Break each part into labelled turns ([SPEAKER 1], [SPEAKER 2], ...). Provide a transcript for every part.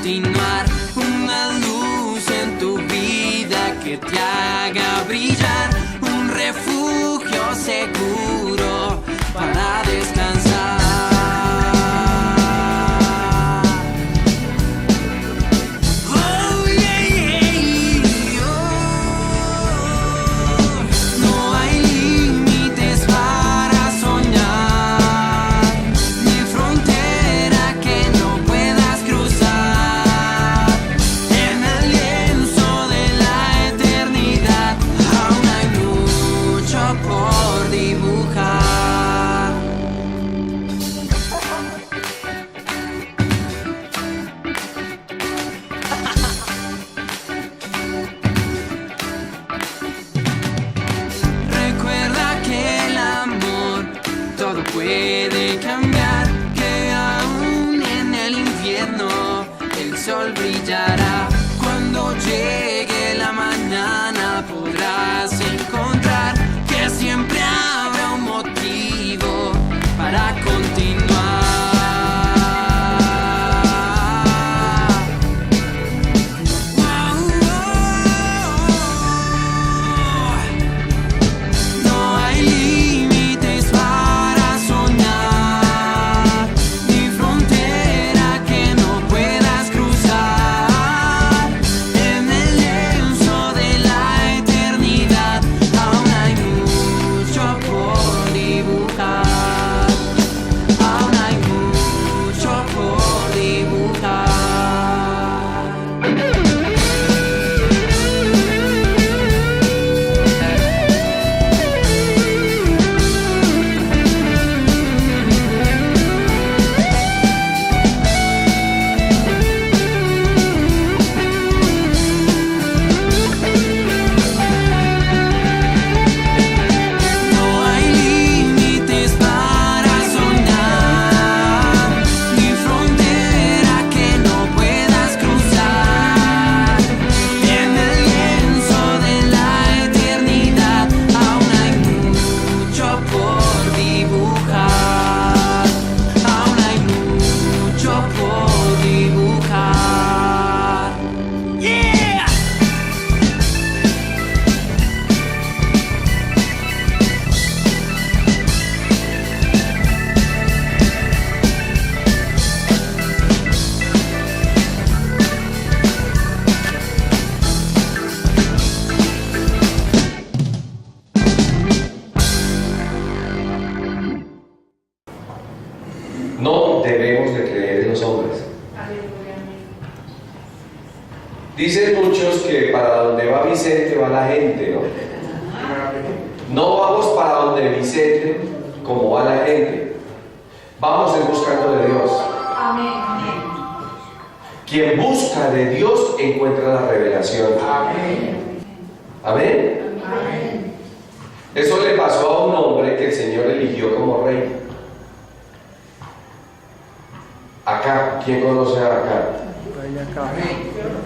[SPEAKER 1] continuar, una luz en tu vida que te haga brillar, un refugio seguro para descansar. Puede cambiar, que aún en el infierno el sol brillará. Cuando llegue la mañana podrás encontrar que siempre habrá un motivo para continuar. No hay límites para soñar, ni frontera que no puedas cruzar. En el lienzo de la eternidad aún hay mucho por dibujar. Aún hay mucho por dibujar. No hay límites para soñar, ni frontera que no puedas cruzar. En el lienzo de la eternidad aún hay mucho por dibujar. Aún hay mucho por dibujar. ¡Yeah!
[SPEAKER 2] No debemos de creer en los hombres. Dicen muchos que para donde va Vicente va la gente, ¿no? No vamos para donde Vicente como va la gente. Vamos en buscando de Dios. Quien busca de Dios encuentra la revelación. Amén. Eso le pasó a un hombre que el Señor eligió como rey. Acá, ¿quién conoce a Acá?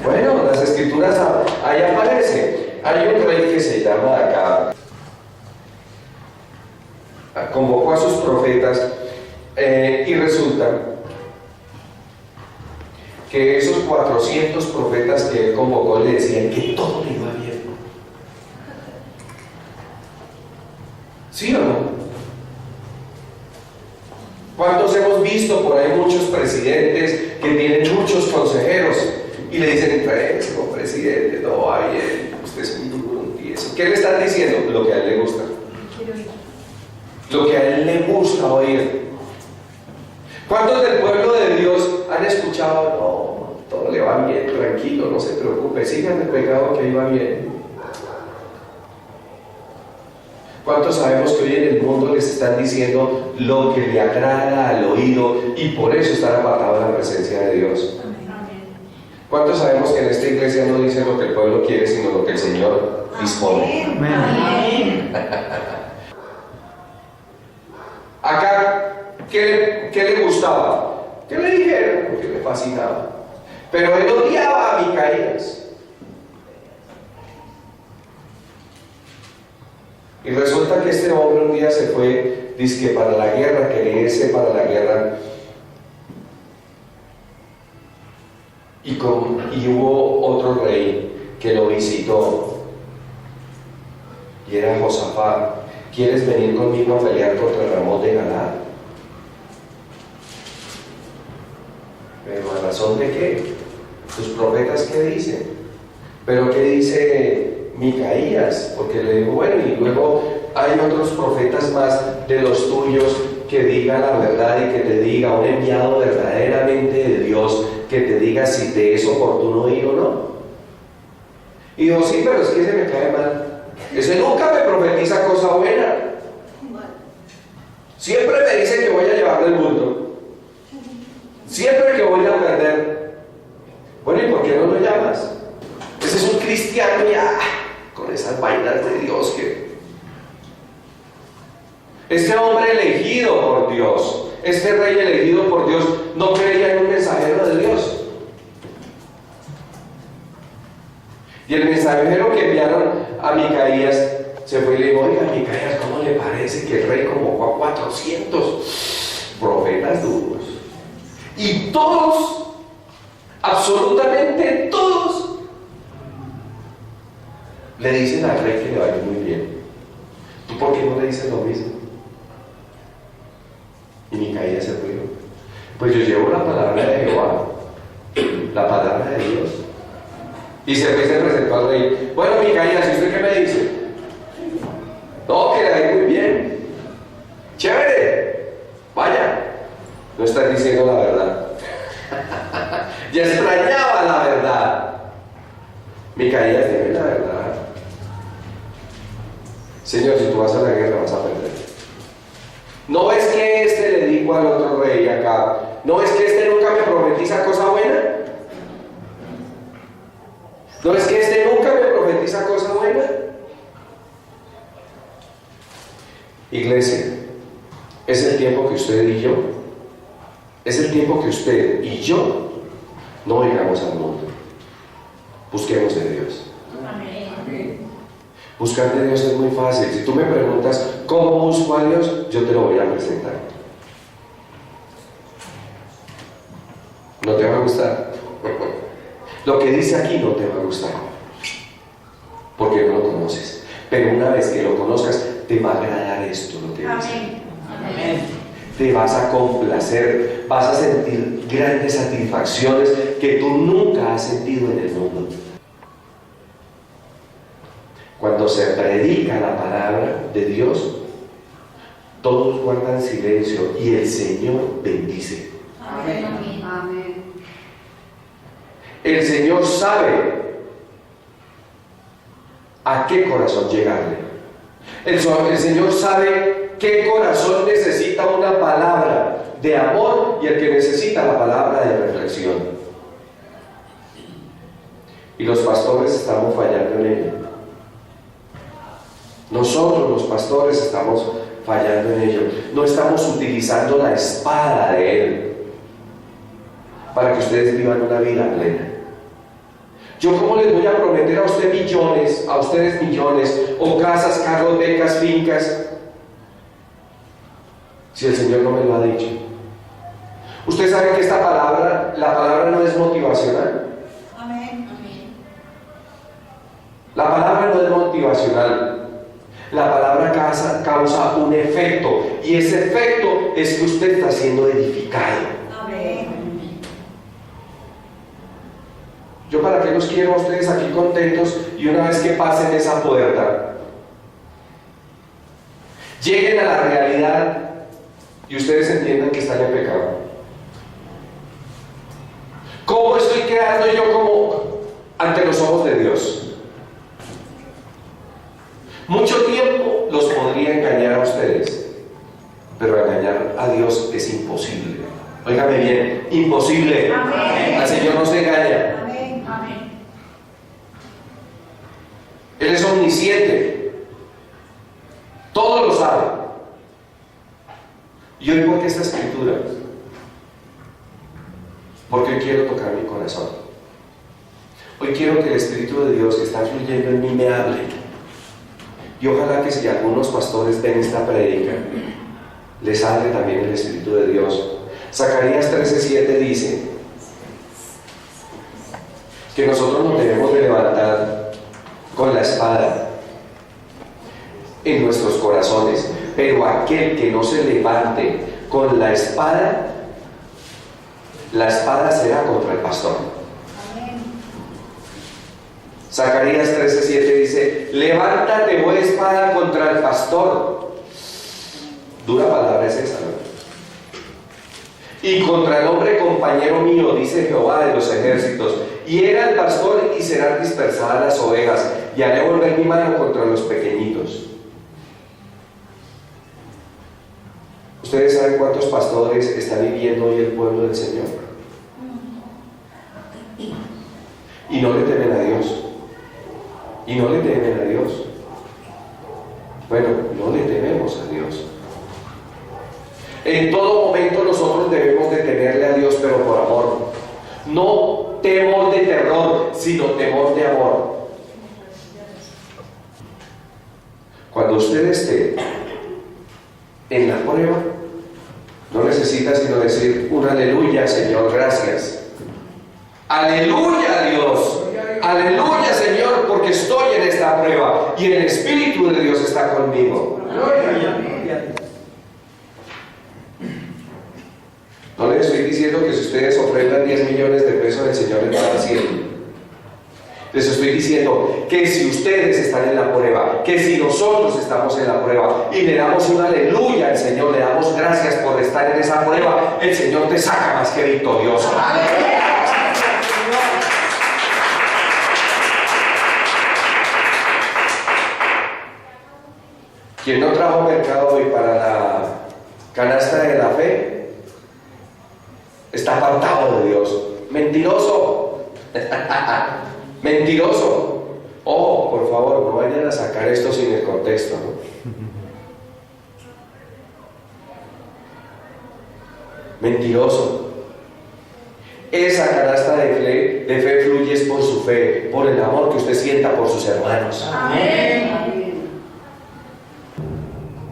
[SPEAKER 2] Bueno, las escrituras ahí aparece. Hay un rey que se llama Acá. Convocó a sus profetas y resulta que esos 400 profetas que él convocó le decían que todo le iba bien. ¿Sí o no? ¿Cuántos hemos visto por ahí muchos presidentes que tienen muchos consejeros y le dicen, entreguese como presidente, todo va bien, usted es un duro, un tieso? ¿Qué le están diciendo? Lo que a él le gusta. Lo que a él le gusta oír. ¿Cuántos del pueblo de Dios han escuchado, no, todo le va bien, tranquilo, no se preocupe, sigan el pecado que iba bien? ¿Cuántos sabemos que hoy en el mundo les están diciendo lo que le agrada al oído y por eso están apartados de la presencia de Dios? ¿Cuántos sabemos que en esta iglesia no dice lo que el pueblo quiere, sino lo que el Señor dispone? Acá, ¿qué le gustaba? ¿Qué le dijeron? Que le fascinaba. Pero él odiaba a Micaías. Y resulta que este hombre un día se fue, dizque para la guerra, quería irse para la guerra. Y hubo otro rey que lo visitó, y era Josafat. ¿Quieres venir conmigo a pelear contra Ramón de Galaad? ¿Pero a razón de qué? ¿Tus profetas qué dicen? ¿Pero qué dice Micaías? Porque le digo, bueno, y luego hay otros profetas más de los tuyos que digan la verdad y que te diga, un enviado verdaderamente de Dios, que te diga si te es oportuno ir o no. Y digo, sí, pero es que ese me cae mal. Ese nunca me profetiza cosa buena. Siempre me dice que voy a llevarle el mundo. Siempre que voy a perder. Bueno, ¿y por qué no lo llamas? Ese es un cristiano ya con esas vainas de Dios que... Este hombre elegido por Dios, este rey elegido por Dios, no creía en un mensajero de Dios. Y el mensajero que enviaron a Micaías se fue y le dijo, oiga, Micaías, ¿cómo le parece que el rey convocó a 400 profetas duros? Y todos, absolutamente todos, le dicen al rey que le va a ir muy bien. ¿Tú por qué no le dices lo mismo? Y Micaías se fue. Pues yo llevo la palabra de Jehová, la palabra de Dios. Y se fue y se presentó al rey. Bueno, Micaías, ¿y usted qué me dice? No, que le va a ir muy bien. Chévere. Vaya. No estás diciendo la verdad. Ya extrañaba la verdad. Micaías, dime la verdad. Señor, si tú vas a la guerra vas a perder. ¿No ves que este le dijo al otro rey acá? ¿No ves que este nunca me profetiza cosa buena? ¿No ves que este nunca me profetiza cosa buena? Iglesia, es el tiempo que usted y yo, es el tiempo que usted y yo no oigamos al mundo. Busquemos de Dios.
[SPEAKER 3] Amén.
[SPEAKER 2] Buscar de Dios es muy fácil. Si tú me preguntas cómo busco a Dios, yo te lo voy a presentar. No te va a gustar. Lo que dice aquí no te va a gustar, porque no lo conoces. Pero una vez que lo conozcas, te va a agradar esto, lo que dice.
[SPEAKER 3] Amén.
[SPEAKER 2] Te vas a complacer, vas a sentir grandes satisfacciones que tú nunca has sentido en el mundo. Cuando se predica la palabra de Dios, todos guardan silencio y el Señor bendice.
[SPEAKER 3] Amén.
[SPEAKER 4] Amén.
[SPEAKER 2] El Señor sabe a qué corazón llegarle. El Señor sabe qué corazón necesita una palabra de amor y el que necesita la palabra de reflexión. Y los pastores estamos fallando en ello. Nosotros los pastores estamos fallando en ello. No estamos utilizando la espada de Él para que ustedes vivan una vida plena. Yo, ¿cómo les voy a prometer a usted millones, a ustedes millones, o casas, carros, becas, fincas, si el Señor no me lo ha dicho? Usted sabe que esta palabra, la palabra no es motivacional.
[SPEAKER 3] Amén.
[SPEAKER 2] La palabra no es motivacional. La palabra causa un efecto, y ese efecto es que usted está siendo edificado.
[SPEAKER 3] Amén.
[SPEAKER 2] Yo, ¿para qué los quiero a ustedes aquí contentos y una vez que pasen esa puerta, lleguen a la realidad y ustedes entiendan que están en pecado? ¿Cómo estoy quedando yo como ante los ojos de Dios? Mucho tiempo los podría engañar a ustedes, pero engañar a Dios es imposible. Óigame bien, imposible.
[SPEAKER 3] Amén.
[SPEAKER 2] Al Señor no se engaña.
[SPEAKER 3] Amén.
[SPEAKER 2] Él es omnisciente, todo lo sabe. ¿Y hoy por qué esta escritura? Porque hoy quiero tocar mi corazón. Hoy quiero que el Espíritu de Dios que está fluyendo en mí me hable. Y ojalá que si algunos pastores ven esta prédica, les hable también el Espíritu de Dios. Zacarías 13:7 dice: que nosotros nos debemos de levantar con la espada en nuestros corazones, pero aquel que no se levante con la espada será contra el pastor. Zacarías 13:7 dice: levántate, oh espada, contra el pastor. Dura palabra es esa, ¿no? Y contra el hombre compañero mío, dice Jehová de los ejércitos, hiera al pastor y serán dispersadas las ovejas, y haré volver mi mano contra los pequeñitos. ¿Ustedes saben cuántos pastores está viviendo hoy el pueblo del Señor? Y no le temen a Dios. Y no le temen a Dios. Bueno, no le tememos a Dios. En todo momento nosotros debemos de temerle a Dios, pero por amor. No temor de terror, sino temor de amor. Cuando usted esté en la prueba, no necesita sino decir un aleluya, Señor, gracias. Aleluya, Dios. Aleluya, Señor, porque estoy en esta prueba y el Espíritu de Dios está conmigo. No les estoy diciendo que si ustedes ofrendan 10 millones de pesos, el Señor les va a decir. Les estoy diciendo que si ustedes están en la prueba, que si nosotros estamos en la prueba y le damos un aleluya al Señor, le damos gracias por estar en esa prueba, el Señor te saca más que victorioso. ¿Quién no trajo mercado hoy para la canasta de la fe? Está apartado de Dios. Mentiroso. Mentiroso. Oh, por favor, no vayan a sacar esto sin el contexto, ¿no? Mentiroso. Esa canasta de fe fluye por su fe, por el amor que usted sienta por sus hermanos.
[SPEAKER 3] Amén.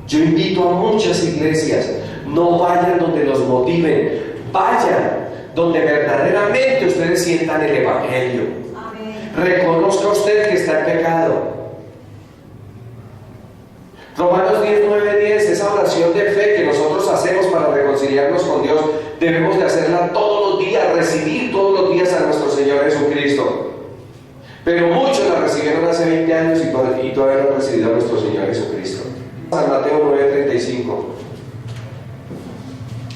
[SPEAKER 2] Yo invito a muchas iglesias, no vayan donde los motiven, vayan donde verdaderamente ustedes sientan el Evangelio.
[SPEAKER 3] Amén.
[SPEAKER 2] Reconozca usted que está en pecado. Romanos 10:9-10, esa oración de fe que nosotros hacemos para reconciliarnos con Dios, debemos de hacerla todos los días, recibir todos los días a nuestro Señor Jesucristo. Pero muchos la recibieron hace 20 años y todavía no han recibido a nuestro Señor Jesucristo. San Mateo 9:35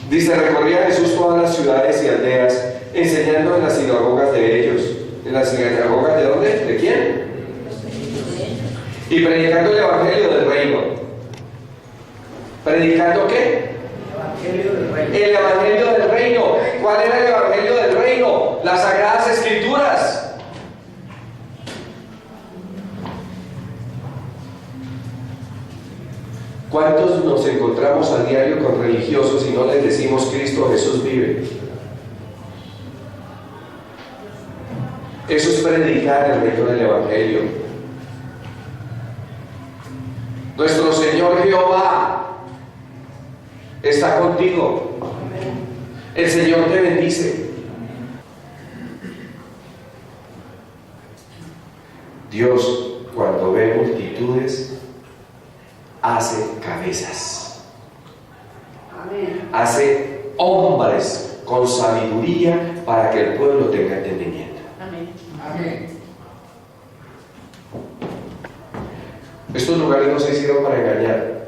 [SPEAKER 2] dice: recorría Jesús todas las ciudades y aldeas, enseñando en las sinagogas de ellos. ¿En las sinagogas de dónde? ¿De quién? Y predicando el Evangelio del Reino. ¿Predicando qué? El Evangelio del Reino. ¿Cuál era el Evangelio del Reino? Las Sagradas Escrituras. ¿Cuántos nos encontramos a diario con religiosos y no les decimos Cristo Jesús vive? Eso es predicar el reino del Evangelio. Nuestro Señor Jehová está contigo. El Señor te bendice. Dios, cuando ve multitudes, hace cabezas.
[SPEAKER 3] Amén.
[SPEAKER 2] Hace hombres con sabiduría para que el pueblo tenga entendimiento.
[SPEAKER 3] Amén.
[SPEAKER 4] Amén.
[SPEAKER 2] Estos lugares no se hicieron para engañar.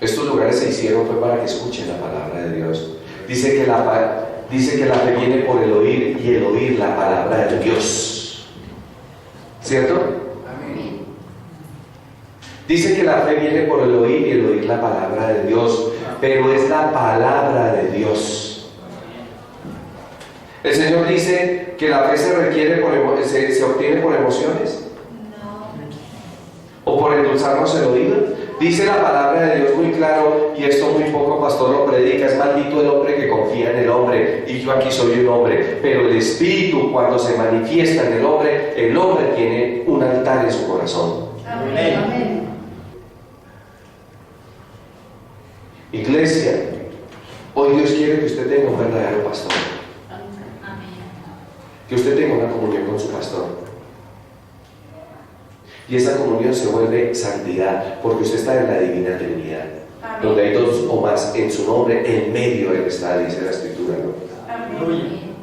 [SPEAKER 2] Estos lugares se hicieron fue para que escuchen la palabra de Dios. Dice que la fe viene por el oír y el oír la palabra de Dios. ¿Cierto?
[SPEAKER 4] Amén.
[SPEAKER 2] Dice que la fe viene por el oír y el oír la palabra de Dios, pero es la palabra de Dios. El Señor dice que la fe se obtiene por emociones. ¿O por endulzarnos el oído? Dice la palabra de Dios muy claro, y esto muy poco pastor lo predica: es maldito el hombre que confía en el hombre, y yo aquí soy un hombre. Pero el Espíritu, cuando se manifiesta en el hombre tiene un altar en su corazón.
[SPEAKER 3] Amén. Amén.
[SPEAKER 2] Iglesia, hoy Dios quiere que usted tenga un verdadero pastor.
[SPEAKER 3] Amén.
[SPEAKER 2] que usted tenga una comunión con su pastor. Y esa comunión se vuelve santidad, porque usted está en la divina Trinidad.
[SPEAKER 3] Amén.
[SPEAKER 2] Donde hay dos o más en su nombre, en medio Él está, dice la Escritura, ¿no?
[SPEAKER 3] Amén.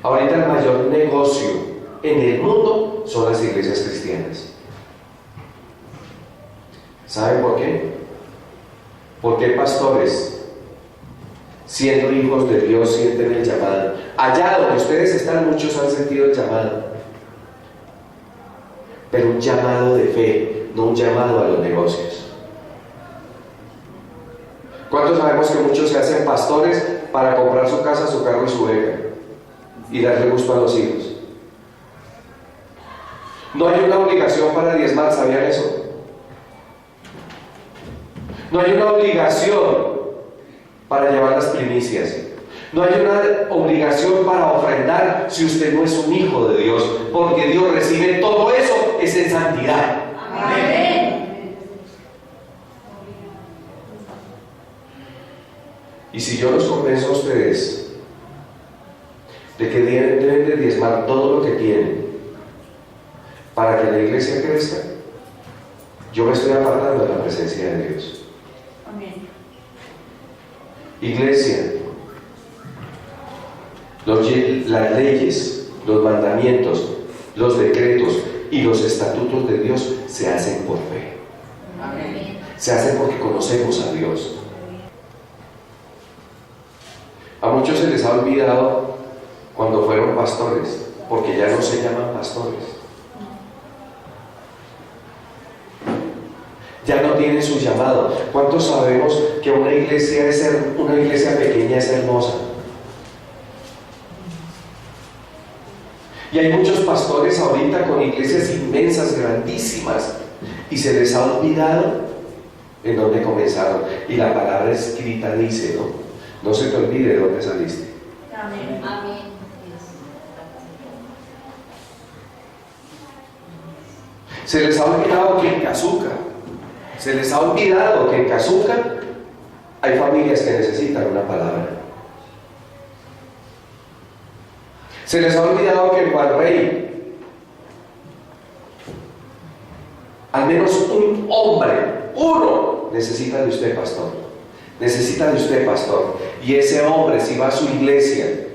[SPEAKER 2] Ahorita el mayor negocio en el mundo son las iglesias cristianas. ¿Saben por qué? Porque pastores, siendo hijos de Dios, sienten el llamado. Allá donde ustedes están, muchos han sentido el llamado, pero un llamado de fe, no un llamado a los negocios. ¿Cuántos sabemos que muchos se hacen pastores para comprar su casa, su carro y su beca y darle gusto a los hijos? No hay una obligación para diezmar, ¿sabían eso? No hay una obligación para llevar las primicias. No hay una obligación para ofrendar si usted no es un hijo de Dios, porque Dios recibe todo eso, es en santidad.
[SPEAKER 3] Amén.
[SPEAKER 2] Y si yo los convenzo a ustedes de que deben de diezmar todo lo que tienen para que la iglesia crezca, yo me estoy apartando de la presencia de Dios.
[SPEAKER 3] Amén.
[SPEAKER 2] Iglesia, las leyes, los mandamientos, los decretos y los estatutos de Dios se hacen por fe.
[SPEAKER 3] Amén.
[SPEAKER 2] Se hacen porque conocemos a Dios. A muchos se les ha olvidado cuando fueron pastores, porque ya no se llaman pastores. Ya no tienen su llamado. ¿Cuántos sabemos que una iglesia pequeña es hermosa? Y hay muchos pastores ahorita con iglesias inmensas, grandísimas, y se les ha olvidado en dónde comenzaron. Y la palabra escrita dice, no se te olvide de dónde saliste.
[SPEAKER 3] Amén.
[SPEAKER 4] Amén.
[SPEAKER 2] Se les ha olvidado que en Cazuca, hay familias que necesitan una palabra. Se les ha olvidado que en Juan Rey, al menos un hombre, uno, necesita de usted, pastor. Necesita de usted, pastor. Y ese hombre, si va a su iglesia,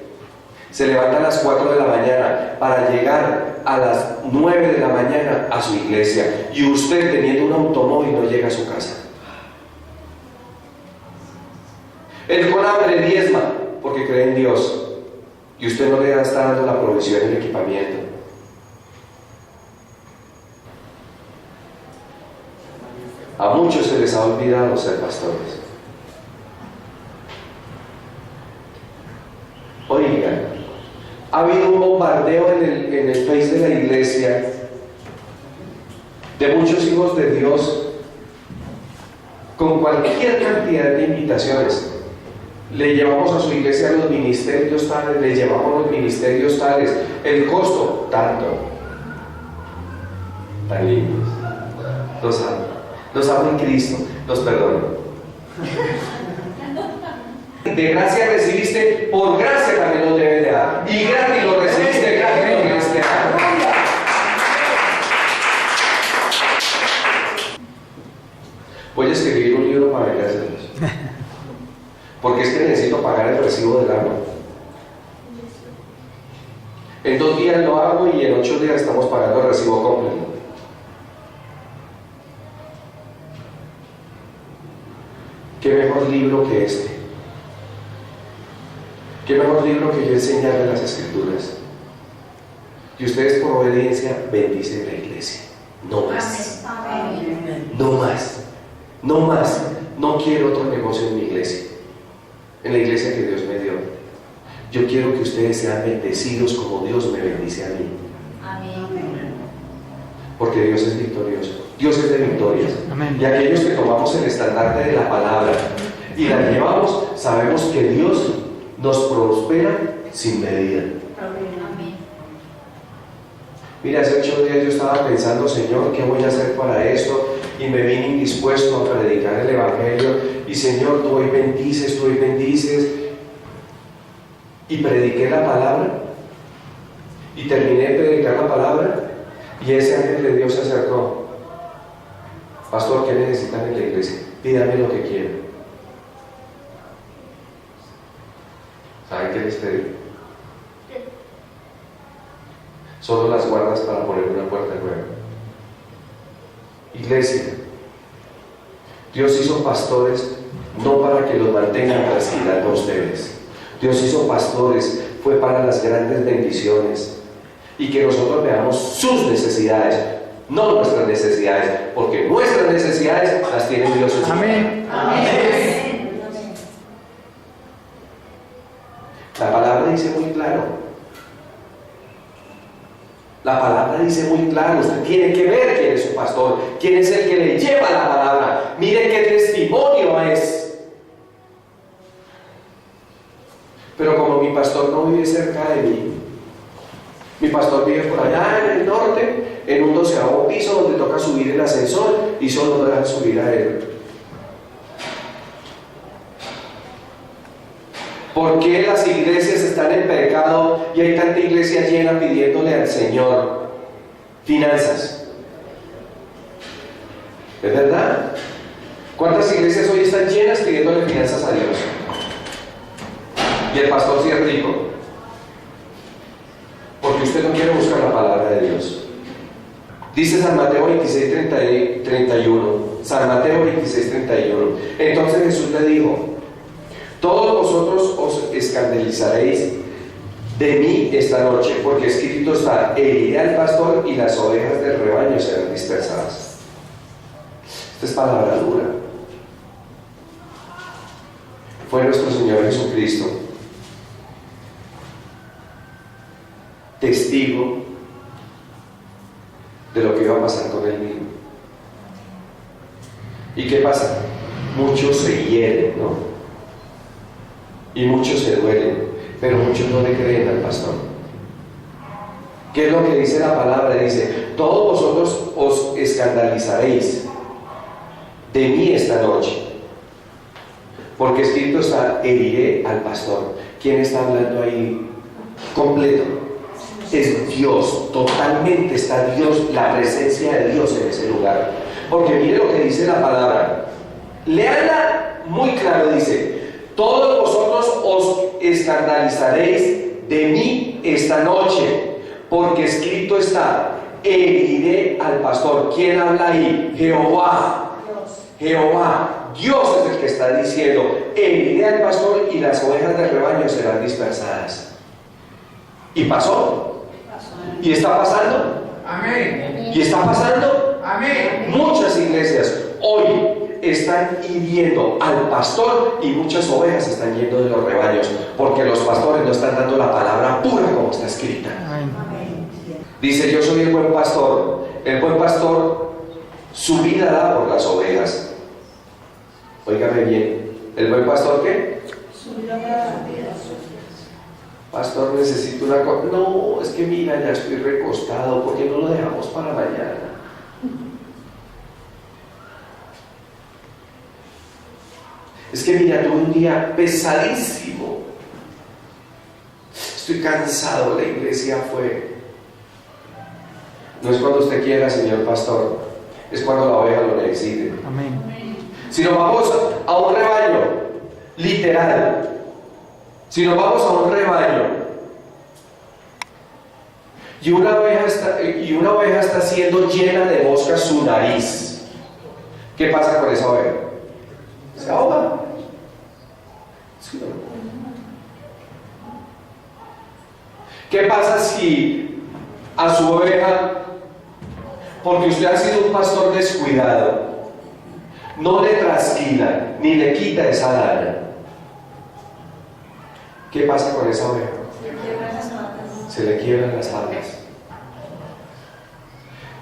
[SPEAKER 2] se levanta a las 4 de la mañana para llegar a las 9 de la mañana a su iglesia, y usted, teniendo un automóvil, no llega a su casa. Él con hambre diezma porque cree en Dios, y usted no le está dando la provisión y el equipamiento. A muchos se les ha olvidado ser pastores. Oigan, ha habido un bombardeo en el Face de la iglesia de muchos hijos de Dios con cualquier cantidad de invitaciones. Le llevamos a su iglesia los ministerios tales, le llevamos los ministerios tales, el costo tanto. Tan lindos. Los amo en Cristo, los perdono. De gracia recibiste, por gracia también lo debes de dar. Y gratis lo recibiste, gratis lo debes de dar. Voy a escribir un libro para vendérselos, porque es que necesito pagar el recibo del agua. En 2 días lo hago y en 8 días estamos pagando el recibo completo. ¿Qué mejor libro que este? ¿Qué mejor libro que yo enseñarle las Escrituras? Y ustedes, por obediencia, bendicen la iglesia. No más.
[SPEAKER 3] Amén.
[SPEAKER 2] No más. No más. No quiero otro negocio en mi iglesia. En la iglesia que Dios me dio. Yo quiero que ustedes sean bendecidos como Dios me bendice a mí.
[SPEAKER 4] Amén.
[SPEAKER 2] Porque Dios es victorioso. Dios es de victorias.
[SPEAKER 5] Amén.
[SPEAKER 2] Y aquellos que tomamos el estandarte de la palabra y la llevamos, sabemos que Dios nos prospera sin medida.
[SPEAKER 4] Amén.
[SPEAKER 2] Mira, hace 8 días yo estaba pensando, Señor, ¿qué voy a hacer para esto? Y me vine indispuesto a predicar el Evangelio. Y Señor, tú hoy bendices. y prediqué la palabra y terminé de predicar la palabra y ese ángel de Dios se acercó. Pastor, ¿qué necesitan en la iglesia? Pídame lo que quieran. ¿Saben qué les pedí? Solo las guardas para poner una puerta nueva. Iglesia, Dios hizo pastores no para que los mantengan trasquilando a ustedes. Dios hizo pastores fue para las grandes bendiciones y que nosotros veamos sus necesidades, no nuestras necesidades, porque nuestras necesidades las tiene Dios.
[SPEAKER 5] Amén.
[SPEAKER 3] Amén.
[SPEAKER 2] La palabra dice muy claro. La palabra dice muy claro, usted tiene que ver quién es su pastor, quién es el que le lleva la palabra. Mire qué testimonio es. Pero como mi pastor no vive cerca de mí, mi pastor vive por allá en el norte, en un 12º piso donde toca subir el ascensor y solo no dejan subir a él. ¿Por qué las iglesias están en pecado y hay tanta iglesia llena pidiéndole al Señor finanzas? ¿Es verdad? ¿Cuántas iglesias hoy están llenas pidiéndole finanzas a Dios? Y el pastor sí es rico. Porque usted no quiere buscar la palabra de Dios. Dice San Mateo 26:31. San Mateo 26:31. Entonces Jesús le dijo: todos vosotros os escandalizaréis de mí esta noche, porque escrito está: heriré al pastor y las ovejas del rebaño serán dispersadas. Esta es palabra dura. Fue nuestro Señor Jesucristo testigo de lo que iba a pasar con él mismo. ¿Y qué pasa? Muchos se hieren, ¿no? Y muchos se duelen, pero muchos no le creen al pastor. ¿Qué es lo que dice la palabra? Dice: todos vosotros os escandalizaréis de mí esta noche, porque escrito está: heriré al pastor. ¿Quién está hablando ahí? Completo. Es Dios, totalmente está Dios, la presencia de Dios en ese lugar. Porque mire lo que dice la palabra. Léala muy claro, dice: todos vosotros os escandalizaréis de mí esta noche, porque escrito está: heriré al pastor. ¿Quién habla ahí? Jehová. Jehová. Dios es el que está diciendo: heriré al pastor y las ovejas del rebaño serán dispersadas. Y pasó. Y está pasando.
[SPEAKER 5] Amén.
[SPEAKER 2] Y está pasando.
[SPEAKER 5] Amén.
[SPEAKER 2] Muchas iglesias hoy están hiriendo al pastor y muchas ovejas están yendo de los rebaños porque los pastores no están dando la palabra pura como está escrita. Dice: yo soy el buen pastor. El buen pastor su vida da por las ovejas. Óigame bien. ¿El buen pastor qué?
[SPEAKER 3] Su vida da.
[SPEAKER 2] Pastor, necesito una cosa. No, es que mira, ya estoy recostado. ¿Por qué no lo dejamos para mañana? Es que mira, tuve un día pesadísimo. Estoy cansado, la iglesia fue. No es cuando usted quiera, señor pastor, es cuando la oveja lo necesite.
[SPEAKER 5] Amén.
[SPEAKER 2] Si nos vamos a un rebaño, literal, si nos vamos a un rebaño y una oveja está siendo llena de moscas su nariz, ¿qué pasa con esa oveja? Se ahoga. ¿Sí o no? ¿Qué pasa si a su oveja, porque usted ha sido un pastor descuidado, no le trasquila ni le quita esa lana? ¿Qué pasa con esa oveja? Se le quiebran las patas.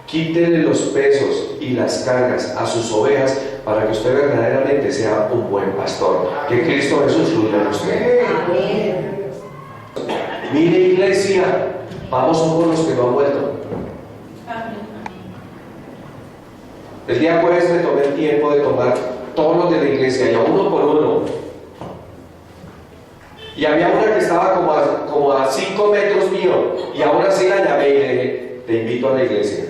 [SPEAKER 2] Quítele los pesos y las cargas a sus ovejas para que usted verdaderamente sea un buen pastor. Que Cristo Jesús juzgue a usted. Mire, iglesia, vamos con los que no han vuelto. El día jueves me tomé el tiempo de tomar todos los de la iglesia, ya uno por uno. Y había una que estaba como a 5 metros mío, y aún así la llamé y le dije, te invito a la iglesia.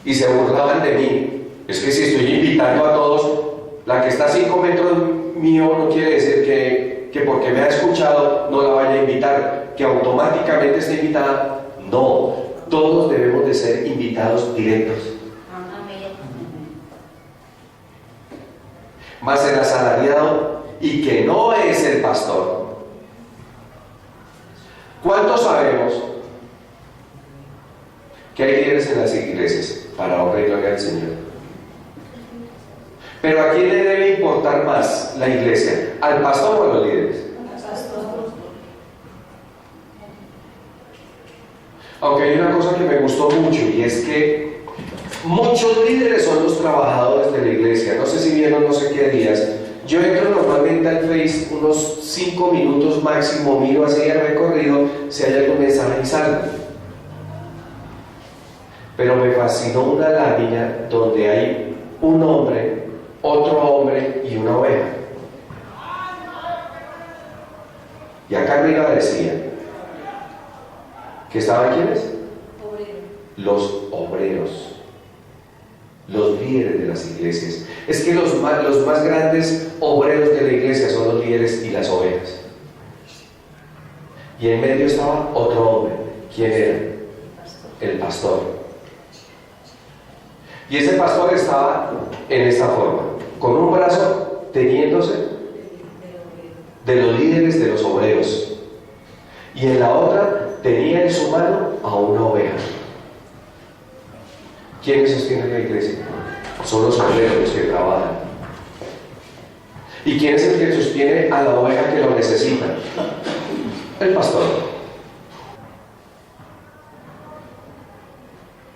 [SPEAKER 2] Y se burlaban de mí. Es que si estoy invitando a todos, la que está a 5 metros mío no quiere decir que porque me ha escuchado no la vaya a invitar, que automáticamente esté invitada. No, todos debemos de ser invitados directos.
[SPEAKER 4] Amén.
[SPEAKER 2] Mas el asalariado y que no es el pastor. ¿Cuántos sabemos que hay líderes en las iglesias para honrar y gloria al Señor? Pero ¿a quién le debe importar más la iglesia? ¿Al pastor o a los líderes? Aunque hay una cosa que me gustó mucho, y es que muchos líderes son los trabajadores de la iglesia. No sé si vieron no sé qué días. Yo entro normalmente al Face unos 5 minutos máximo, miro así el recorrido, si hay algún mensaje y salgo. Pero me fascinó una lámina donde hay un hombre, otro hombre y una oveja. Y acá arriba decía que estaban ¿quiénes? Los obreros, los líderes de las iglesias. Es que los más grandes obreros de la iglesia son los líderes y las ovejas. Y en medio estaba otro hombre. ¿Quién era? El pastor. Y ese pastor estaba en esta forma, con un brazo teniéndose de los líderes de los obreros, y en la otra tenía en su mano a una oveja. ¿Quiénes sostienen la iglesia? Son los obreros los que trabajan. ¿Y quién es el que sostiene a la oveja que lo necesita? El pastor.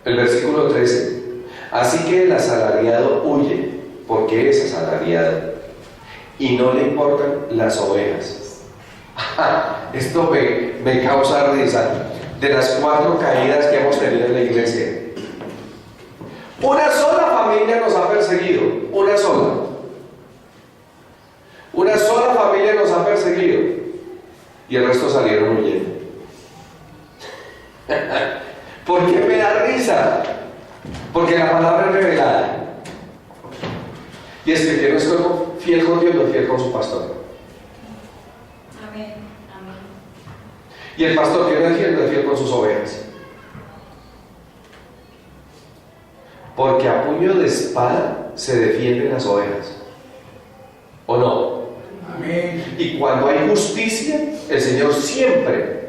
[SPEAKER 2] El versículo 13. Así que el asalariado huye, porque es asalariado, y no le importan las ovejas. Esto me causa risa. De las 4 caídas que hemos tenido en la iglesia, una sola familia nos ha perseguido, una sola. Una sola familia nos ha perseguido, y el resto salieron huyendo. ¿Por qué me da risa? Porque la palabra es revelada. Y es que el que no es fiel con Dios no es fiel con su pastor.
[SPEAKER 4] Amén. Amén.
[SPEAKER 2] Y el pastor que no es fiel con sus ovejas. Porque a puño de espada se defienden las ovejas. ¿O no?
[SPEAKER 5] Amén.
[SPEAKER 2] Y cuando hay justicia, el Señor siempre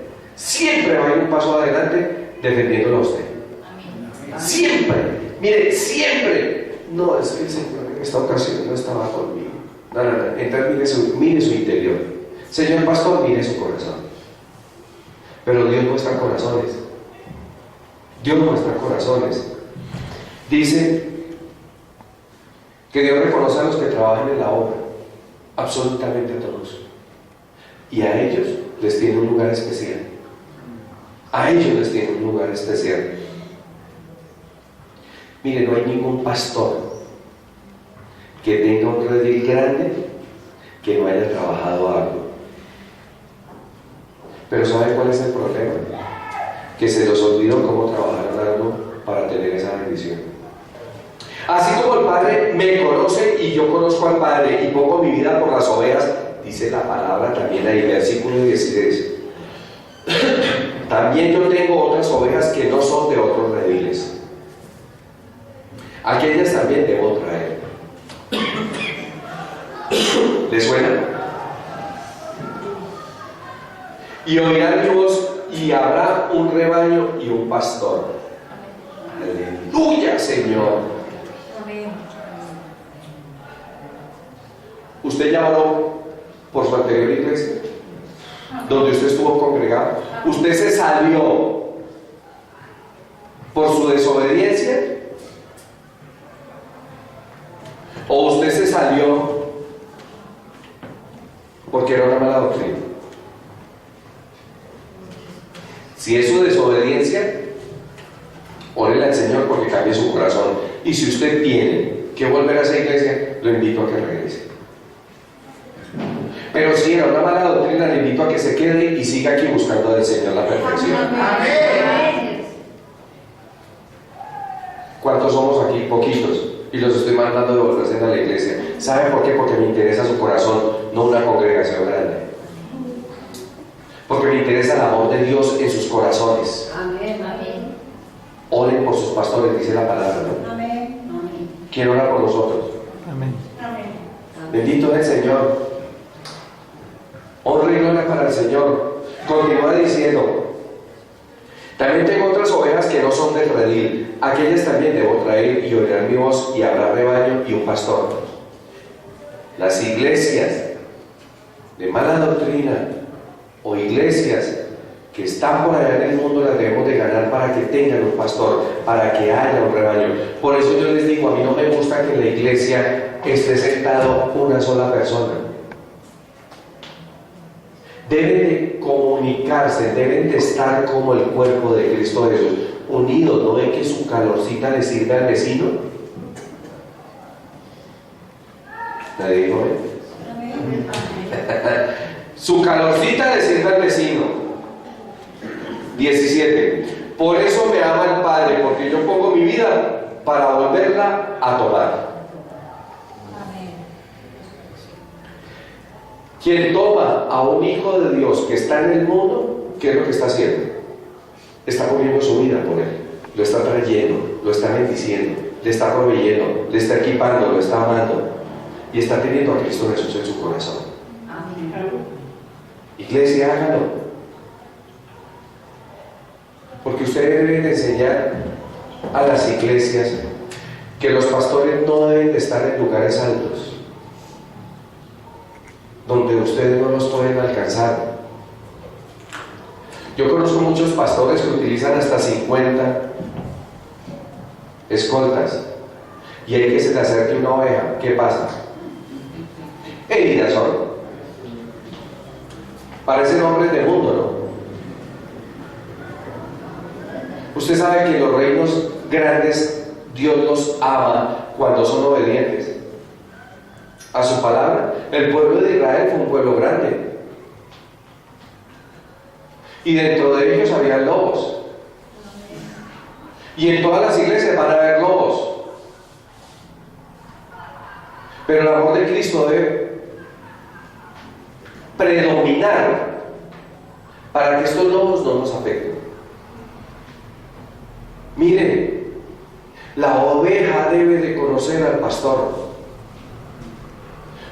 [SPEAKER 2] va a ir un paso adelante defendiéndolo a usted.
[SPEAKER 4] Amén.
[SPEAKER 2] Siempre. Mire, siempre. No, es que el Señor en esta ocasión no estaba conmigo. No. Entonces mire su interior. Señor pastor, mire su corazón. Pero Dios muestra corazones. Dios muestra corazones. Dice que Dios reconoce a los que trabajan en la obra, absolutamente a todos, y a ellos les tiene un lugar especial. A ellos les tiene un lugar especial. Mire, no hay ningún pastor que tenga un redil grande que no haya trabajado algo. Pero ¿sabe cuál es el problema? Que se los olvidó cómo trabajaron algo para tener esa bendición. Así como el Padre me conoce y yo conozco al Padre y pongo mi vida por las ovejas, dice la palabra también ahí, versículo 16. También yo tengo otras ovejas que no son de otros rediles. Aquellas también debo traer. ¿Les suena? Y oirán mi voz, y habrá un rebaño y un pastor. Aleluya, Señor.
[SPEAKER 4] Amén.
[SPEAKER 2] ¿Usted ya oró por su anterior iglesia? Donde usted estuvo congregado. ¿Usted se salió por su desobediencia? ¿O usted se salió porque era una mala doctrina? Si es su desobediencia, órele al Señor porque cambie su corazón. Y si usted tiene que volver a esa iglesia, lo invito a que regrese. Pero si era una mala doctrina, le invito a que se quede y siga aquí buscando del Señor la perfección.
[SPEAKER 4] Amén.
[SPEAKER 2] ¿Cuántos somos aquí? Poquitos. Y los estoy mandando de volverse a la iglesia. ¿Saben por qué? Porque me interesa su corazón, no una congregación grande. Porque me interesa el amor de Dios en sus corazones.
[SPEAKER 4] Amén. Amén.
[SPEAKER 2] Oren por sus pastores, dice la palabra, ¿no?
[SPEAKER 3] Amén.
[SPEAKER 4] Amén.
[SPEAKER 2] ¿Quién ora por nosotros?
[SPEAKER 5] Amén.
[SPEAKER 3] Amén.
[SPEAKER 2] Bendito es el Señor. Honra y gloria para el Señor. Continúa diciendo: también tengo otras ovejas que no son del redil. Aquellas también debo traer y oirán mi voz, y habrá rebaño y un pastor. Las iglesias de mala doctrina o iglesias que están por allá en el mundo las debemos de ganar para que tengan un pastor, para que haya un rebaño. Por eso yo les digo, a mí no me gusta que en la iglesia esté sentado una sola persona. Deben de comunicarse, deben de estar como el cuerpo de Cristo Jesús, unidos. ¿No ven que su calorcita le sirve al vecino? ¿Nadie dijo bien?
[SPEAKER 3] Amén.
[SPEAKER 2] Su calorcita le sirve al vecino. 17. Por eso me ama el Padre, porque yo pongo mi vida para volverla a tomar.
[SPEAKER 4] Amén.
[SPEAKER 2] Quien toma a un hijo de Dios que está en el mundo, ¿qué es lo que está haciendo? Está poniendo su vida por él, lo está trayendo, lo está bendiciendo, le está proveyendo, le está equipando, lo está amando y está teniendo a Cristo Jesús en su corazón.
[SPEAKER 4] Amén.
[SPEAKER 2] Iglesia, hágalo. Porque ustedes deben de enseñar a las iglesias que los pastores no deben de estar en lugares altos, donde ustedes no los pueden alcanzar. Yo conozco muchos pastores que utilizan hasta 50 escoltas, y hay que se le acerque una oveja. ¿Qué pasa? Heridas son. Parecen hombres del mundo, ¿no? Usted sabe que los reinos grandes Dios los ama cuando son obedientes a su palabra. El pueblo de Israel fue un pueblo grande, y dentro de ellos había lobos, y en todas las iglesias van a haber lobos, pero el amor de Cristo debe predominar para que estos lobos no nos afecten. Miren, la oveja debe de conocer al pastor.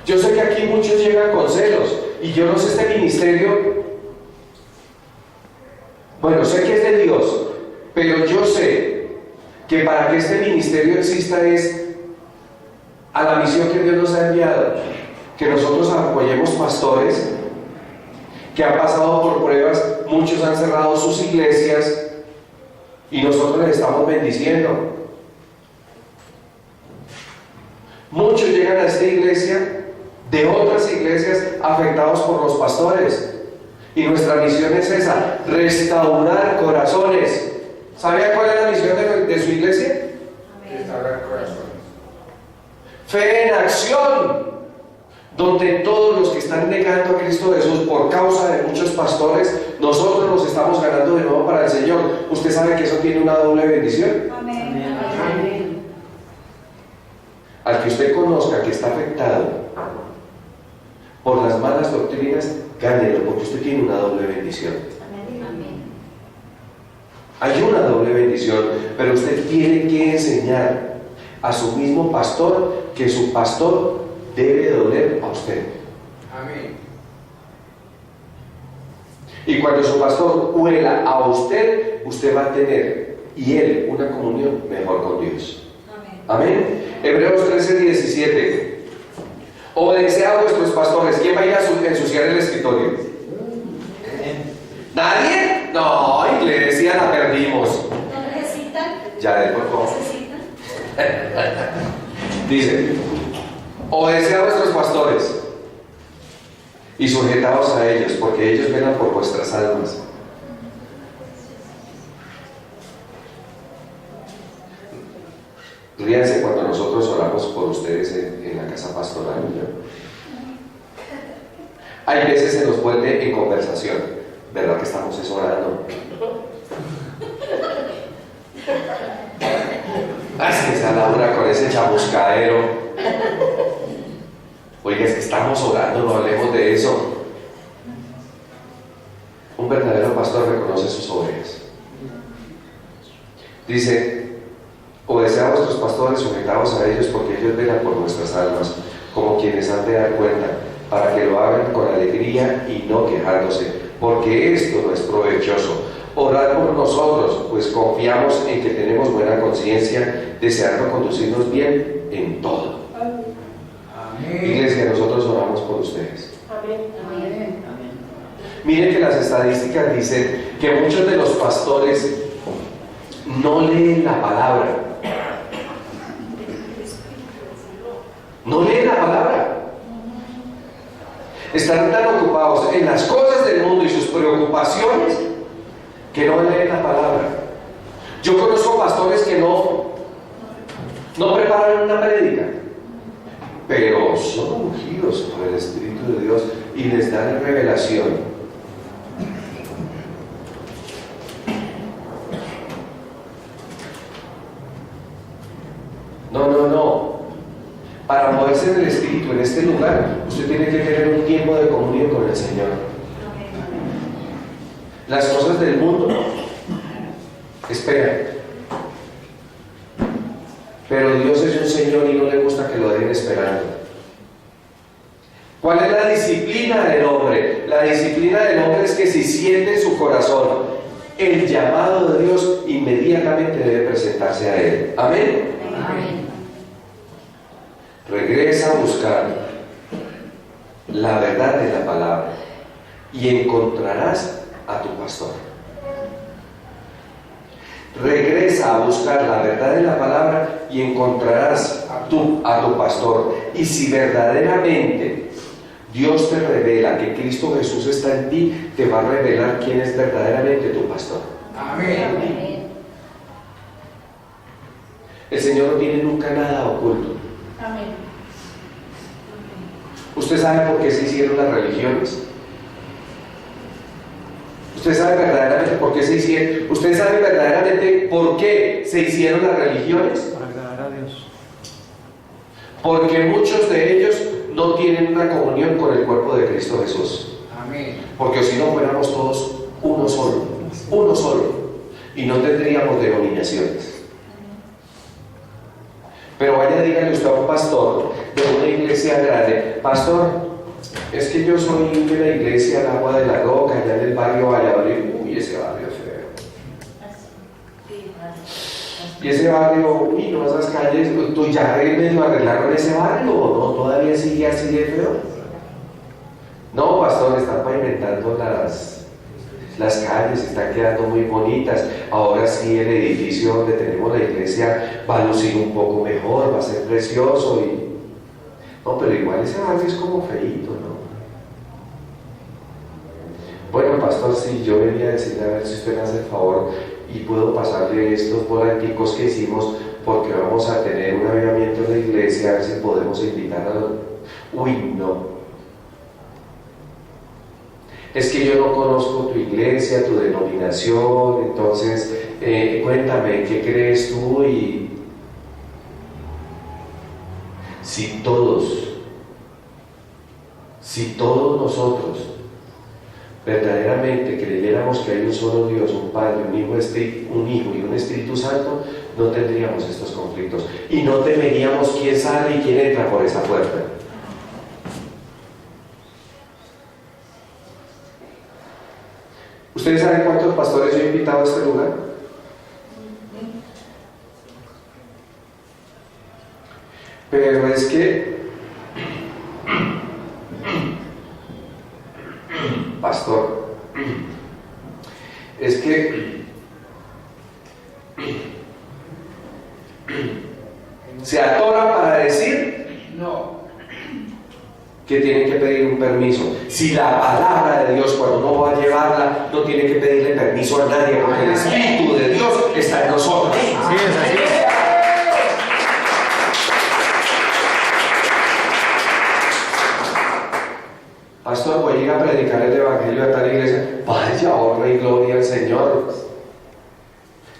[SPEAKER 2] Yo sé que aquí muchos llegan con celos, y yo no sé este ministerio, bueno, sé que es de Dios, pero yo sé que para que este ministerio exista es a la misión que Dios nos ha enviado, que nosotros apoyemos pastores que han pasado por pruebas, muchos han cerrado sus iglesias y nosotros les estamos bendiciendo. Muchos llegan a esta iglesia de otras iglesias afectados por los pastores, y nuestra misión es esa: restaurar corazones. ¿Sabe cuál es la misión de su iglesia?
[SPEAKER 6] Restaurar corazones.
[SPEAKER 2] Fe en acción, donde todos los que están negando a Cristo Jesús por causa de muchos pastores, nosotros nos estamos ganando de nuevo para el Señor. Usted sabe que eso tiene una doble bendición.
[SPEAKER 3] Amén.
[SPEAKER 4] Amén.
[SPEAKER 2] Al que usted conozca que está afectado por las malas doctrinas, gánelo, porque usted tiene una doble bendición.
[SPEAKER 4] Amén.
[SPEAKER 2] Hay una doble bendición, pero usted tiene que enseñar a su mismo pastor que su pastor debe doler a usted.
[SPEAKER 6] Amén.
[SPEAKER 2] Y cuando su pastor huela a usted, usted va a tener y él una comunión mejor con Dios. Amén. Hebreos 13:17. Obedeced a vuestros pastores. ¿Quién va a ir a ensuciar el escritorio? ¿Nadie? No, iglesia, la perdimos.
[SPEAKER 3] ¿No necesitan?
[SPEAKER 2] Ya, por favor.
[SPEAKER 3] ¿Necesitan?
[SPEAKER 2] Dice: obedeced a vuestros pastores y sujetaos a ellos, porque ellos velan por vuestras almas. Ríanse cuando nosotros oramos por ustedes en la casa pastoral, ¿no? Hay veces se nos vuelve en conversación, ¿verdad que estamos orando? Así esa Laura con ese chamuscadero. Oiga, es que estamos orando, no hablemos de eso. Un verdadero pastor reconoce sus ovejas. Dice: obedeced a vuestros pastores, sujetaos a ellos, porque ellos velan por nuestras almas, como quienes han de dar cuenta, para que lo hagan con alegría y no quejándose, porque esto no es provechoso. Orad por nosotros, pues confiamos en que tenemos buena conciencia, deseando conducirnos bien en todo.
[SPEAKER 6] Amén.
[SPEAKER 2] Iglesia, nosotros oramos por ustedes.
[SPEAKER 4] Amén.
[SPEAKER 2] Miren que las estadísticas dicen que muchos de los pastores no leen la palabra. No leen la palabra. Están tan ocupados en las cosas del mundo y sus preocupaciones que no leen la palabra. Yo conozco pastores que no preparan una prédica, pero son ungidos por el Espíritu de Dios y les dan revelación. No. Para moverse en el Espíritu en este lugar, usted tiene que tener un tiempo de comunión con el Señor. Las cosas del mundo esperan, pero Dios es un Señor y no le gusta que lo dejen esperando. ¿Cuál es la disciplina del hombre? La disciplina del hombre es que si siente en su corazón el llamado de Dios, inmediatamente debe presentarse a Él. Amén.
[SPEAKER 4] Amén.
[SPEAKER 2] Regresa a buscar la verdad de la palabra y encontrarás a tu pastor. Regresa a buscar la verdad de la palabra y encontrarás a tu pastor. Y si verdaderamente Dios te revela que Cristo Jesús está en ti, te va a revelar quién es verdaderamente tu pastor.
[SPEAKER 6] Amén.
[SPEAKER 4] Amén.
[SPEAKER 2] El Señor no tiene nunca nada oculto.
[SPEAKER 3] Amén.
[SPEAKER 2] ¿Usted sabe por qué se hicieron las religiones? ¿Usted sabe verdaderamente por qué se hicieron? ¿Usted sabe verdaderamente por qué se hicieron las religiones?
[SPEAKER 5] Para agradar a Dios.
[SPEAKER 2] Porque muchos de ellos no tienen una comunión con el cuerpo de Cristo Jesús.
[SPEAKER 6] Amén.
[SPEAKER 2] Porque si no fuéramos todos uno solo, y no tendríamos denominaciones. Pero vaya, dígale usted a un pastor de una iglesia grande: pastor, es que yo soy de la iglesia El Agua de la Roca, allá en el barrio Valladolid. Uy, ese barrio es feo. Y ese barrio, uy, no, esas calles, ¿tú ya medio arreglaron ese barrio o no? ¿Todavía sigue así de feo? No, pastor, están pavimentando las calles, están quedando muy bonitas. Ahora sí, el edificio donde tenemos la iglesia va a lucir un poco mejor, va a ser precioso. No, pero igual ese barrio es como feíto, ¿no? Bueno, pastor, sí, yo venía a decirle a ver si usted me hace el favor y puedo pasarle estos volanticos que hicimos, porque vamos a tener un avivamiento en la iglesia, a ver si podemos invitar a los... Uy, no. Es que yo no conozco tu iglesia, tu denominación, entonces cuéntame, ¿qué crees tú? Y si todos nosotros verdaderamente creyéramos que hay un solo Dios, un Padre, un Hijo y un Espíritu Santo, no tendríamos estos conflictos y no temeríamos quién sale y quién entra por esa puerta. ¿Ustedes saben cuántos pastores yo he invitado a este lugar? Pero es que, pastor, es que se atoran para decir
[SPEAKER 6] No.
[SPEAKER 2] que tienen que pedir un permiso. Si la palabra de Dios, cuando uno va a llevarla, no tiene que pedirle permiso a nadie, porque el Espíritu de Dios está en nosotros.
[SPEAKER 5] Sí, es así.
[SPEAKER 2] pastor, voy a ir a predicar el evangelio a tal iglesia. Vaya, honra y gloria al Señor.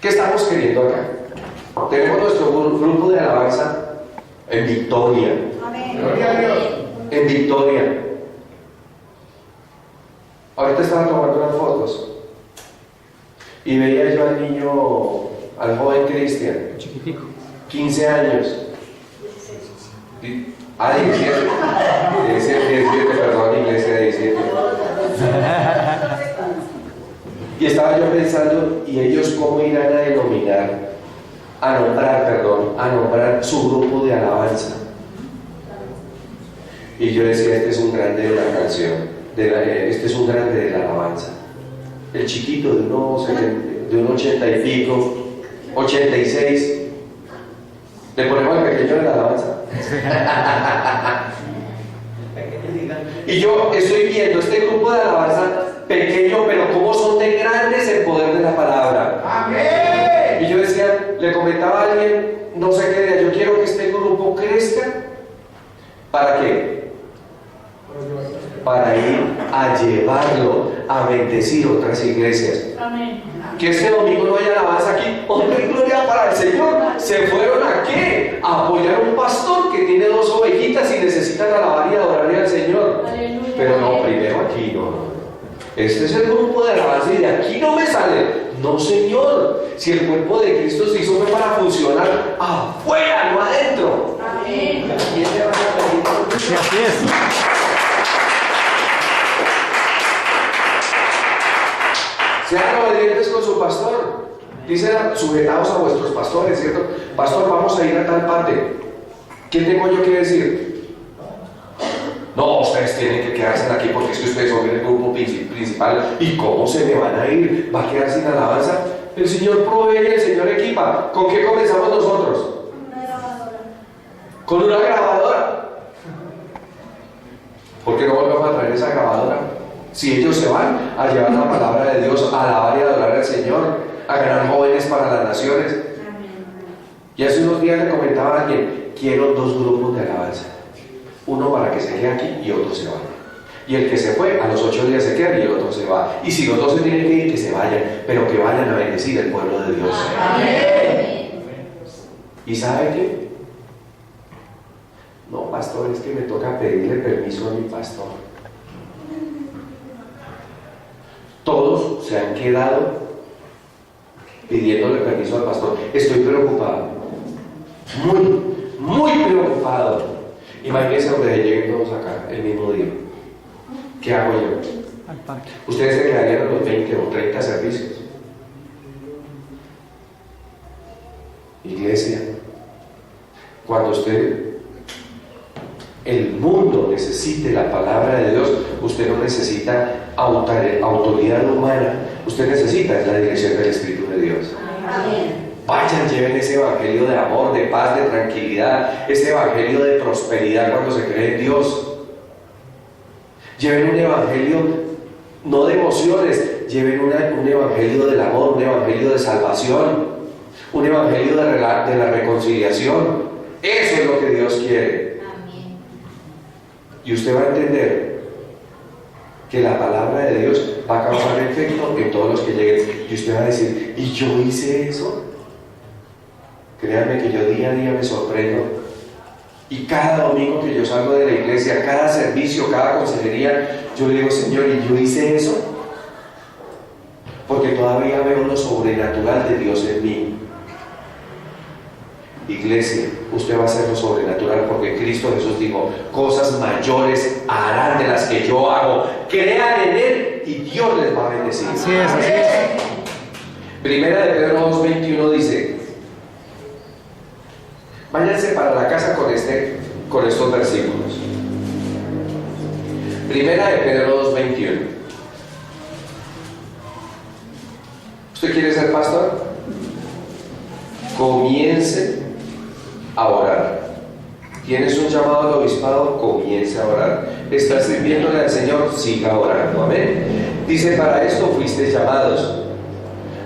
[SPEAKER 2] ¿Qué estamos queriendo acá? Tenemos nuestro grupo de alabanza en Victoria.
[SPEAKER 3] Amén.
[SPEAKER 6] Gloria a Dios.
[SPEAKER 2] En Victoria. Ahorita estaba tomando unas fotos y veía yo al niño, al joven Cristian,
[SPEAKER 1] Chiquitico.
[SPEAKER 2] 15 años. 17, perdón, iglesia, 17. Y estaba yo pensando, ¿y ellos cómo irán a nombrar su grupo de alabanza? Y yo decía, este es un grande de la canción, este es un grande de la alabanza. El chiquito de un 80 y pico, 86, le ponemos al pequeño de la alabanza. Y yo estoy viendo este grupo de alabanza pequeño, pero cómo son de grandes el poder de la palabra.
[SPEAKER 6] Amén.
[SPEAKER 2] Y yo decía, le comentaba a alguien, no sé qué día, yo quiero que este grupo crezca. ¿Para qué? Para ir a llevarlo a bendecir otras iglesias.
[SPEAKER 3] Amén.
[SPEAKER 2] Que este domingo no haya alabanza aquí. ¡Honra y gloria para el Señor! ¿Se fueron a qué? A apoyar a un pastor que tiene 2 ovejitas y necesitan alabar y adorarle al Señor.
[SPEAKER 3] Aleluya.
[SPEAKER 2] Pero no, primero aquí, no. Este es el grupo de alabanza y de aquí no me sale. No, Señor. Si el cuerpo de Cristo se hizo fue para funcionar afuera, no adentro.
[SPEAKER 3] Amén.
[SPEAKER 1] Sí, así es.
[SPEAKER 2] Sean obedientes con su pastor. Dice, sujetados a vuestros pastores, ¿cierto? Pastor, vamos a ir a tal parte. ¿Qué tengo yo que decir? No, ustedes tienen que quedarse aquí porque es que ustedes son el grupo principal. ¿Y cómo se me van a ir? ¿Va a quedar sin alabanza? El Señor provee y el Señor equipa. ¿Con qué comenzamos nosotros?
[SPEAKER 3] Una grabadora.
[SPEAKER 2] Con una grabadora. ¿Por qué no volvemos a traer esa grabadora? Si ellos se van a llevar la palabra de Dios, a alabar y adorar al Señor, a ganar jóvenes para las naciones. Y hace unos días le comentaba a alguien, quiero 2 grupos de alabanza. Uno para que se quede aquí y otro se vaya. Y el que se fue, a los 8 días se queda y el otro se va. Y si los 2 se tienen que ir, que se vayan, pero que vayan a bendecir el pueblo de Dios.
[SPEAKER 3] Amén.
[SPEAKER 2] ¿Y sabe qué? No, pastor, es que me toca pedirle permiso a mi pastor. Todos se han quedado pidiéndole permiso al pastor. Estoy preocupado, muy preocupado. Imagínense donde lleguen todos acá el mismo día. ¿Qué hago yo?
[SPEAKER 1] Al parque.
[SPEAKER 2] Ustedes se quedarían a los 20 o 30 servicios. Iglesia, cuando el mundo necesite la palabra de Dios, usted no necesita autoridad humana, usted necesita la dirección del Espíritu de Dios.
[SPEAKER 3] Amén.
[SPEAKER 2] Vayan, lleven ese evangelio de amor, de paz, de tranquilidad, ese evangelio de prosperidad cuando se cree en Dios. Lleven un evangelio no de emociones, lleven un evangelio del amor, un evangelio de salvación, un evangelio de la reconciliación. Eso es lo que Dios quiere.
[SPEAKER 3] Amén.
[SPEAKER 2] Y usted va a entender que la palabra de Dios va a causar efecto en todos los que lleguen. Y usted va a decir, ¿y yo hice eso? Créanme que yo día a día me sorprendo. Y cada domingo que yo salgo de la iglesia, cada servicio, cada consejería, yo le digo, Señor, ¿y yo hice eso? Porque todavía veo lo sobrenatural de Dios en mí. Iglesia, usted va a hacer lo sobrenatural porque Cristo Jesús dijo, cosas mayores harán de las que yo hago. Crean en Él y Dios les va a bendecir.
[SPEAKER 1] Así es, así es.
[SPEAKER 2] Primera de Pedro 2:21 dice, váyanse para la casa con estos versículos. Primera de Pedro 2:21. ¿Usted quiere ser pastor? Comience a orar. ¿Tienes un llamado al obispado? Comience a orar. ¿Estás sirviéndole al Señor? Siga orando. Amén. Dice, para esto fuisteis llamados,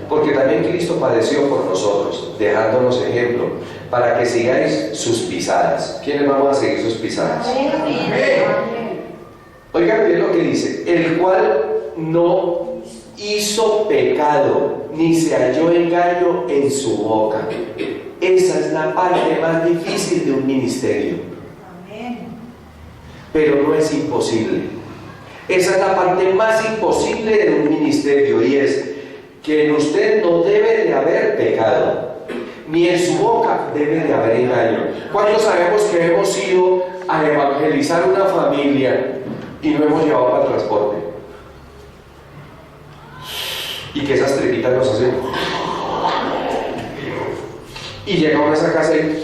[SPEAKER 2] porque también Cristo padeció por nosotros, dejándonos ejemplo, para que sigáis sus pisadas. ¿Quiénes vamos a seguir sus pisadas?
[SPEAKER 3] Amén.
[SPEAKER 2] Oigan bien lo que no hizo pecado, ni se halló engaño en su boca. Esa es la parte más difícil de un ministerio. Pero no es imposible. Esa es la parte más imposible de un ministerio, y es que en usted no debe de haber pecado, ni en su boca debe de haber engaño. ¿Cuántos sabemos que hemos ido a evangelizar una familia y no hemos llevado para el transporte? Y que esas tripitas nos hacen. Y llegamos a esa casa y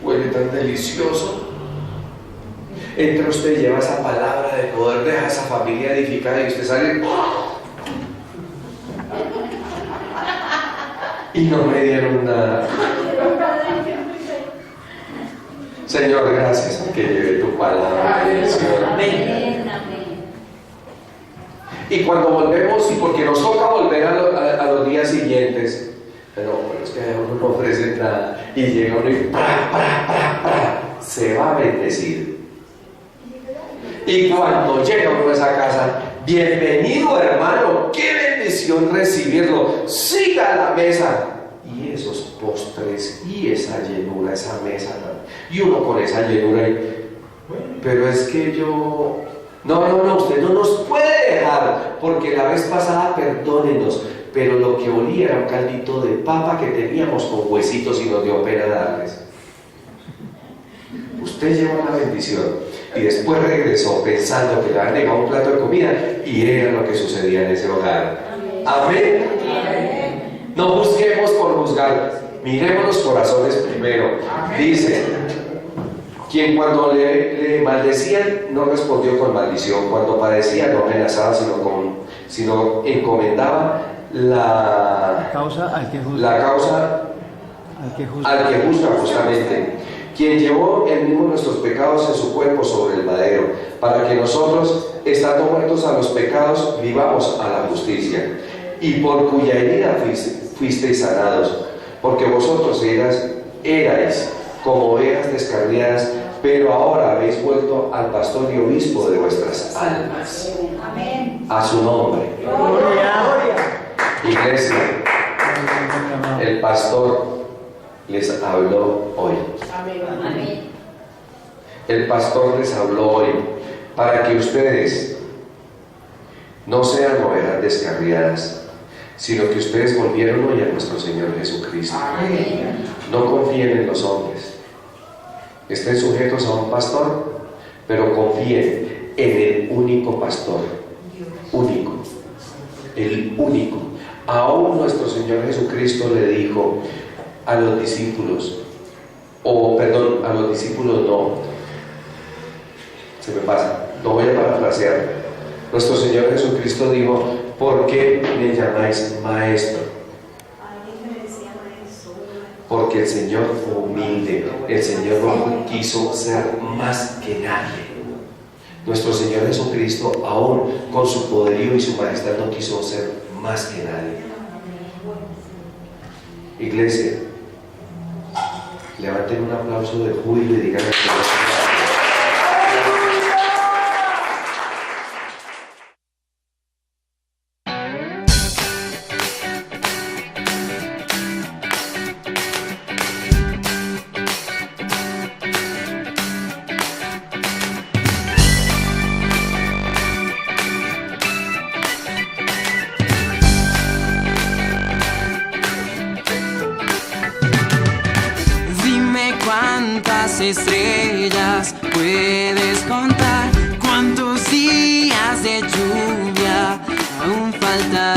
[SPEAKER 2] huele tan delicioso. Entra usted y lleva esa palabra de poder, deja a esa familia edificada y usted sale. Y no me dieron nada. Señor, gracias porque llevé tu palabra. Señor.
[SPEAKER 3] Amén.
[SPEAKER 2] Y cuando volvemos, porque nos toca volver a los días siguientes, pero es que uno no ofrece nada, y llega uno y se va a bendecir. Y cuando llega uno a esa casa, bienvenido hermano, qué bendición recibirlo, siga a la mesa. Y esos postres, y esa llenura, esa mesa, y uno con esa llenura, pero es que yo... No, usted no nos puede dejar, porque la vez pasada, perdónenos, pero lo que olía era un caldito de papa que teníamos con huesitos y nos dio pena darles. Usted llevó la bendición y después regresó pensando que le habían dejado un plato de comida, y era lo que sucedía en ese hogar. Amén. No juzguemos por juzgar, miremos los corazones primero. Dice: quien cuando le maldecían no respondió con maldición, cuando padecía no amenazaba, sino encomendaba la
[SPEAKER 1] Causa al que juzga.
[SPEAKER 2] la causa al que juzga justamente, quien llevó él mismo nuestros pecados en su cuerpo sobre el madero, para que nosotros, estando muertos a los pecados, vivamos a la justicia, y por cuya herida fuisteis sanados, porque vosotros erais como ovejas descarriadas, pero ahora habéis vuelto al pastor y obispo de vuestras almas.
[SPEAKER 3] Amén.
[SPEAKER 2] A su nombre. Iglesia, el pastor les habló hoy.
[SPEAKER 3] Amén.
[SPEAKER 2] El pastor les habló hoy para que ustedes no sean ovejas descarriadas, sino que ustedes volvieron hoy a nuestro Señor Jesucristo. No confíen en los hombres. Estén sujetos a un pastor, pero confíen en el único pastor. Único. El único. Aún nuestro Señor Jesucristo le dijo a los discípulos, a los discípulos no, se me pasa, lo voy a parafrasear. Nuestro Señor Jesucristo dijo: ¿por qué me llamáis maestro? Porque el Señor fue humilde, el Señor no quiso ser más que nadie. Nuestro Señor Jesucristo, aún con su poderío y su majestad, no quiso ser más que nadie. Iglesia, levanten un aplauso de júbilo y digan al Señor:
[SPEAKER 5] estrellas puedes contar, cuántos días de lluvia aún faltan.